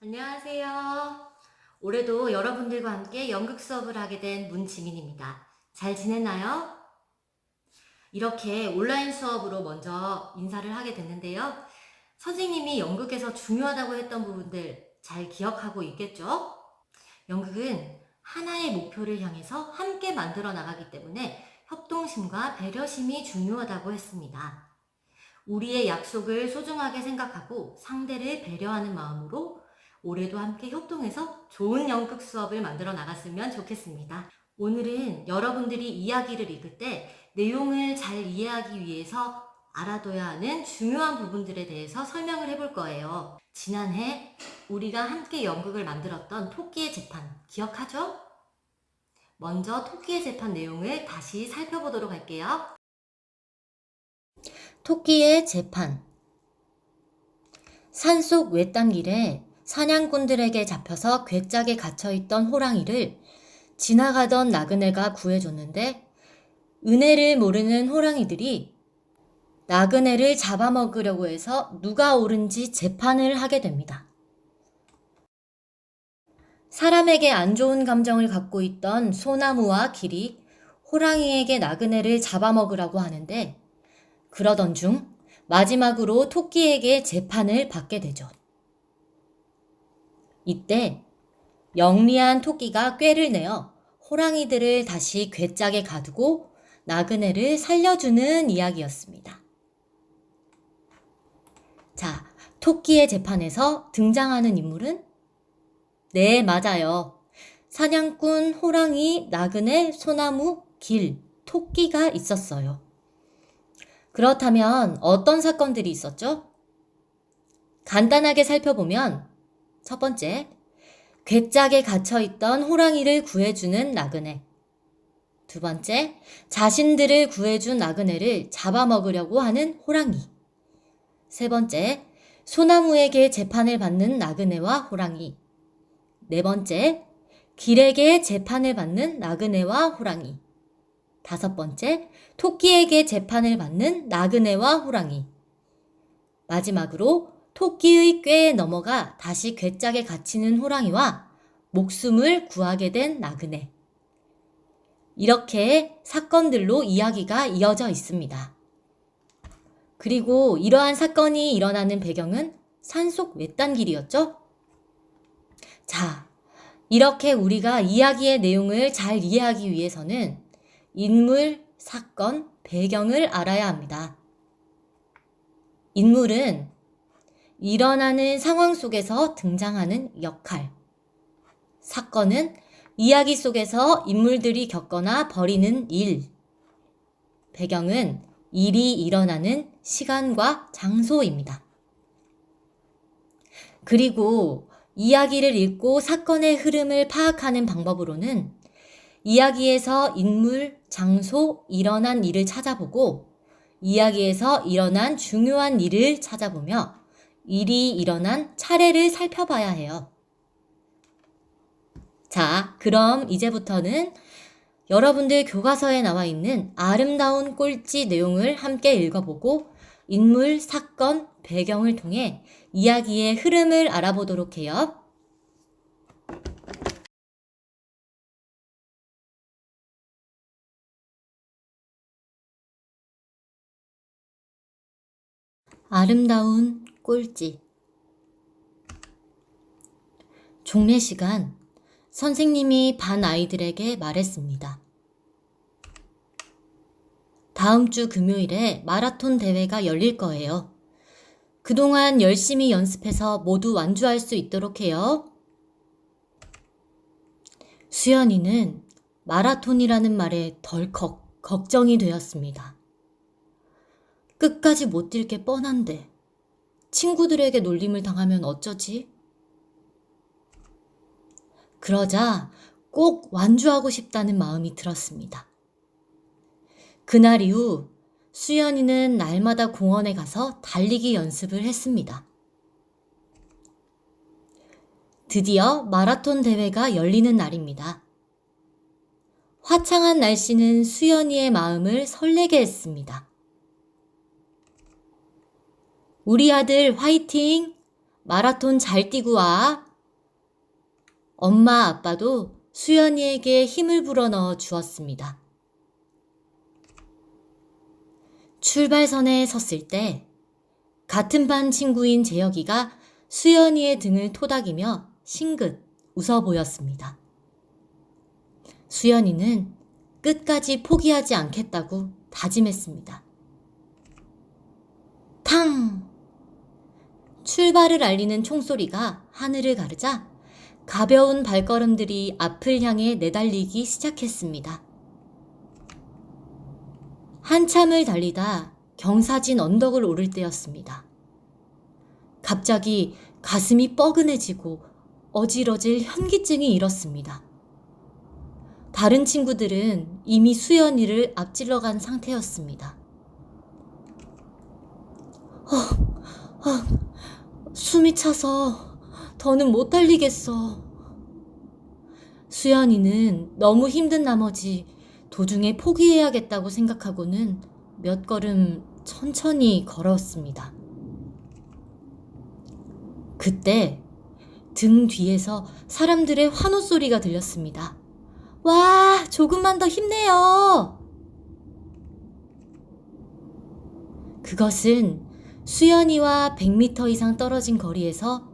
안녕하세요. 올해도 여러분들과 함께 연극 수업을 하게 된 문지민입니다. 잘 지냈나요? 이렇게 온라인 수업으로 먼저 인사를 하게 됐는데요. 선생님이 연극에서 중요하다고 했던 부분들 잘 기억하고 있겠죠? 연극은 하나의 목표를 향해서 함께 만들어 나가기 때문에 협동심과 배려심이 중요하다고 했습니다. 우리의 약속을 소중하게 생각하고 상대를 배려하는 마음으로 올해도 함께 협동해서 좋은 연극 수업을 만들어 나갔으면 좋겠습니다. 오늘은 여러분들이 이야기를 읽을 때 내용을 잘 이해하기 위해서 알아둬야 하는 중요한 부분들에 대해서 설명을 해볼 거예요. 지난해 우리가 함께 연극을 만들었던 토끼의 재판 기억하죠? 먼저 토끼의 재판 내용을 다시 살펴보도록 할게요. 토끼의 재판. 산속 외딴길에 사냥꾼들에게 잡혀서 괴짝에 갇혀있던 호랑이를 지나가던 나그네가 구해줬는데 은혜를 모르는 호랑이들이 나그네를 잡아먹으려고 해서 누가 옳은지 재판을 하게 됩니다. 사람에게 안 좋은 감정을 갖고 있던 소나무와 길이 호랑이에게 나그네를 잡아먹으라고 하는데 그러던 중 마지막으로 토끼에게 재판을 받게 되죠. 이때 영리한 토끼가 꾀를 내어 호랑이들을 다시 괴짝에 가두고 나그네를 살려주는 이야기였습니다. 자, 토끼의 재판에서 등장하는 인물은? 네, 맞아요. 사냥꾼, 호랑이, 나그네, 소나무, 길, 토끼가 있었어요. 그렇다면 어떤 사건들이 있었죠? 간단하게 살펴보면 첫 번째, 괴짝에 갇혀있던 호랑이를 구해주는 나그네. 두 번째, 자신들을 구해준 나그네를 잡아먹으려고 하는 호랑이. 세 번째, 소나무에게 재판을 받는 나그네와 호랑이. 네 번째, 길에게 재판을 받는 나그네와 호랑이. 다섯 번째, 토끼에게 재판을 받는 나그네와 호랑이. 마지막으로 토끼의 꾀에 넘어가 다시 괴짝에 갇히는 호랑이와 목숨을 구하게 된 나그네. 이렇게 사건들로 이야기가 이어져 있습니다. 그리고 이러한 사건이 일어나는 배경은 산속 외딴길이었죠? 자, 이렇게 우리가 이야기의 내용을 잘 이해하기 위해서는 인물, 사건, 배경을 알아야 합니다. 인물은 일어나는 상황 속에서 등장하는 역할. 사건은 이야기 속에서 인물들이 겪거나 벌이는 일. 배경은 일이 일어나는 시간과 장소입니다. 그리고 이야기를 읽고 사건의 흐름을 파악하는 방법으로는 이야기에서 인물, 장소, 일어난 일을 찾아보고 이야기에서 일어난 중요한 일을 찾아보며 일이 일어난 차례를 살펴봐야 해요. 자, 그럼 이제부터는 여러분들 교과서에 나와 있는 아름다운 꼴찌 내용을 함께 읽어보고 인물, 사건, 배경을 통해 이야기의 흐름을 알아보도록 해요. 아름다운 꼴찌. 종례 시간, 선생님이 반 아이들에게 말했습니다. 다음 주 금요일에 마라톤 대회가 열릴 거예요. 그동안 열심히 연습해서 모두 완주할 수 있도록 해요. 수연이는 마라톤이라는 말에 덜컥 걱정이 되었습니다. 끝까지 못 뛸 게 뻔한데 친구들에게 놀림을 당하면 어쩌지? 그러자 꼭 완주하고 싶다는 마음이 들었습니다. 그날 이후 수연이는 날마다 공원에 가서 달리기 연습을 했습니다. 드디어 마라톤 대회가 열리는 날입니다. 화창한 날씨는 수연이의 마음을 설레게 했습니다. 우리 아들 화이팅! 마라톤 잘 뛰고 와! 엄마 아빠도 수연이에게 힘을 불어넣어 주었습니다. 출발선에 섰을 때 같은 반 친구인 재혁이가 수연이의 등을 토닥이며 싱긋 웃어 보였습니다. 수연이는 끝까지 포기하지 않겠다고 다짐했습니다. 탕! 출발을 알리는 총소리가 하늘을 가르자 가벼운 발걸음들이 앞을 향해 내달리기 시작했습니다. 한참을 달리다 경사진 언덕을 오를 때였습니다. 갑자기 가슴이 뻐근해지고 어질어질 현기증이 일었습니다. 다른 친구들은 이미 수연이를 앞질러 간 상태였습니다. 숨이 차서 더는 못 달리겠어. 수연이는 너무 힘든 나머지 도중에 포기해야겠다고 생각하고는 몇 걸음 천천히 걸었습니다. 그때 등 뒤에서 사람들의 환호 소리가 들렸습니다. 와, 조금만 더 힘내요. 그것은 수연이와 100m 이상 떨어진 거리에서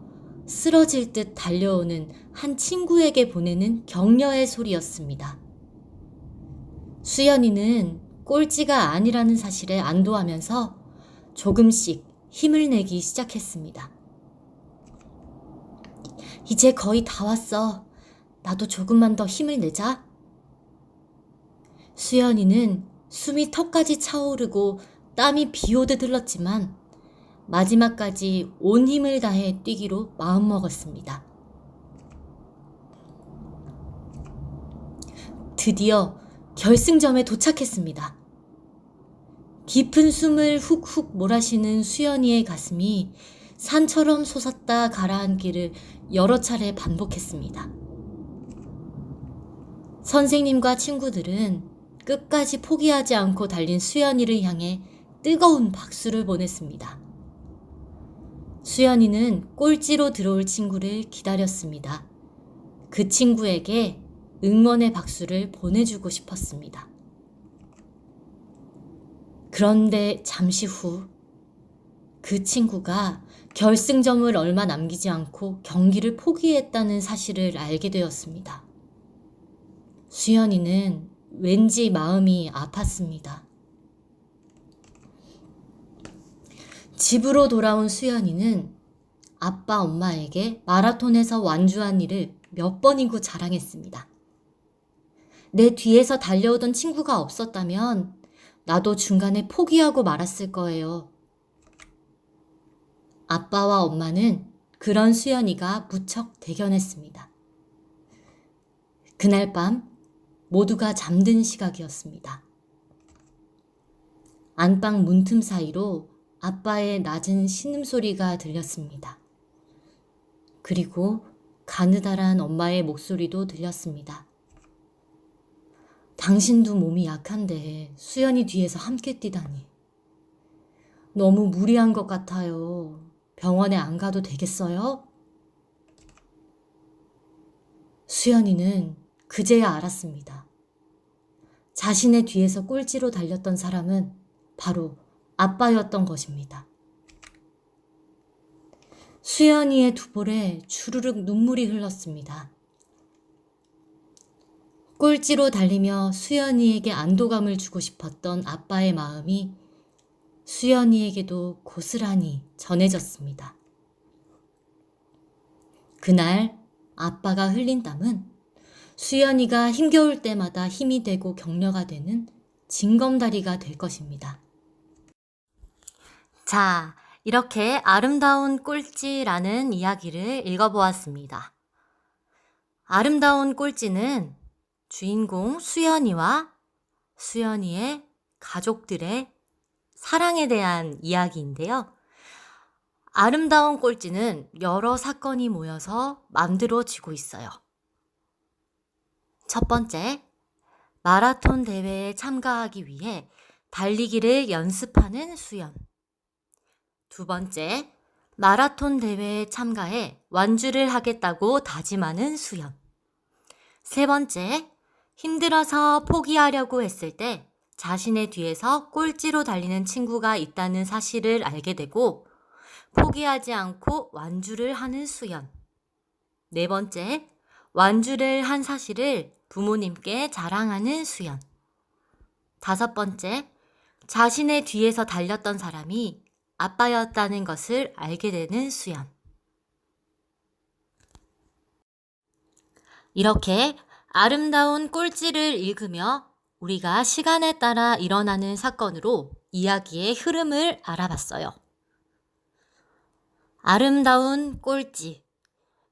쓰러질 듯 달려오는 한 친구에게 보내는 격려의 소리였습니다. 수연이는 꼴찌가 아니라는 사실에 안도하면서 조금씩 힘을 내기 시작했습니다. 이제 거의 다 왔어. 나도 조금만 더 힘을 내자. 수연이는 숨이 턱까지 차오르고 땀이 비오듯 흘렀지만 마지막까지 온 힘을 다해 뛰기로 마음먹었습니다. 드디어 결승점에 도착했습니다. 깊은 숨을 훅훅 몰아쉬는 수연이의 가슴이 산처럼 솟았다 가라앉기를 여러 차례 반복했습니다. 선생님과 친구들은 끝까지 포기하지 않고 달린 수연이를 향해 뜨거운 박수를 보냈습니다. 수연이는 꼴찌로 들어올 친구를 기다렸습니다. 그 친구에게 응원의 박수를 보내주고 싶었습니다. 그런데 잠시 후 그 친구가 결승점을 얼마 남기지 않고 경기를 포기했다는 사실을 알게 되었습니다. 수연이는 왠지 마음이 아팠습니다. 집으로 돌아온 수연이는 아빠, 엄마에게 마라톤에서 완주한 일을 몇 번이고 자랑했습니다. 내 뒤에서 달려오던 친구가 없었다면 나도 중간에 포기하고 말았을 거예요. 아빠와 엄마는 그런 수연이가 무척 대견했습니다. 그날 밤 모두가 잠든 시각이었습니다. 안방 문틈 사이로 아빠의 낮은 신음소리가 들렸습니다. 그리고 가느다란 엄마의 목소리도 들렸습니다. 당신도 몸이 약한데 수연이 뒤에서 함께 뛰다니. 너무 무리한 것 같아요. 병원에 안 가도 되겠어요? 수연이는 그제야 알았습니다. 자신의 뒤에서 꼴찌로 달렸던 사람은 바로 아빠였던 것입니다. 수연이의 두 볼에 주르륵 눈물이 흘렀습니다. 꼴찌로 달리며 수연이에게 안도감을 주고 싶었던 아빠의 마음이 수연이에게도 고스란히 전해졌습니다. 그날 아빠가 흘린 땀은 수연이가 힘겨울 때마다 힘이 되고 격려가 되는 징검다리가 될 것입니다. 자, 이렇게 아름다운 꼴찌라는 이야기를 읽어보았습니다. 아름다운 꼴찌는 주인공 수연이와 수연이의 가족들의 사랑에 대한 이야기인데요. 아름다운 꼴찌는 여러 사건이 모여서 만들어지고 있어요. 첫 번째, 마라톤 대회에 참가하기 위해 달리기를 연습하는 수연. 두 번째, 마라톤 대회에 참가해 완주를 하겠다고 다짐하는 수연. 세 번째, 힘들어서 포기하려고 했을 때 자신의 뒤에서 꼴찌로 달리는 친구가 있다는 사실을 알게 되고 포기하지 않고 완주를 하는 수연. 네 번째, 완주를 한 사실을 부모님께 자랑하는 수연. 다섯 번째, 자신의 뒤에서 달렸던 사람이 아빠였다는 것을 알게 되는 수연. 이렇게 아름다운 꼴찌를 읽으며 우리가 시간에 따라 일어나는 사건으로 이야기의 흐름을 알아봤어요. 아름다운 꼴찌.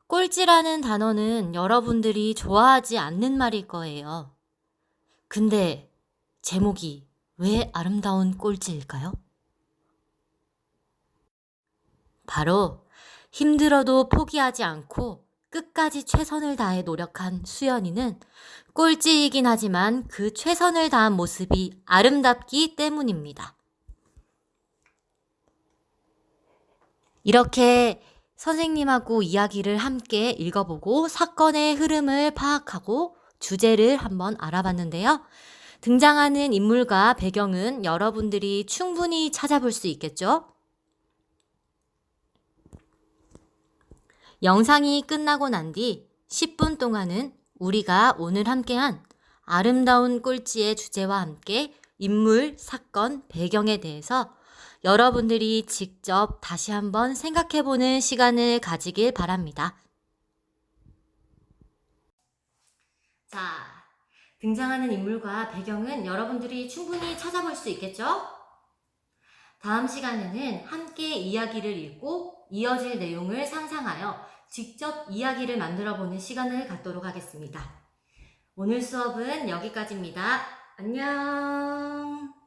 꼴찌라는 단어는 여러분들이 좋아하지 않는 말일 거예요. 근데 제목이 왜 아름다운 꼴찌일까요? 바로 힘들어도 포기하지 않고 끝까지 최선을 다해 노력한 수연이는 꼴찌이긴 하지만 그 최선을 다한 모습이 아름답기 때문입니다. 이렇게 선생님하고 이야기를 함께 읽어보고 사건의 흐름을 파악하고 주제를 한번 알아봤는데요. 등장하는 인물과 배경은 여러분들이 충분히 찾아볼 수 있겠죠? 영상이 끝나고 난 뒤 10분 동안은 우리가 오늘 함께한 아름다운 꼴찌의 주제와 함께 인물, 사건, 배경에 대해서 여러분들이 직접 다시 한번 생각해보는 시간을 가지길 바랍니다. 자, 등장하는 인물과 배경은 여러분들이 충분히 찾아볼 수 있겠죠? 다음 시간에는 함께 이야기를 읽고 이어질 내용을 상상하여 직접 이야기를 만들어보는 시간을 갖도록 하겠습니다. 오늘 수업은 여기까지입니다. 안녕.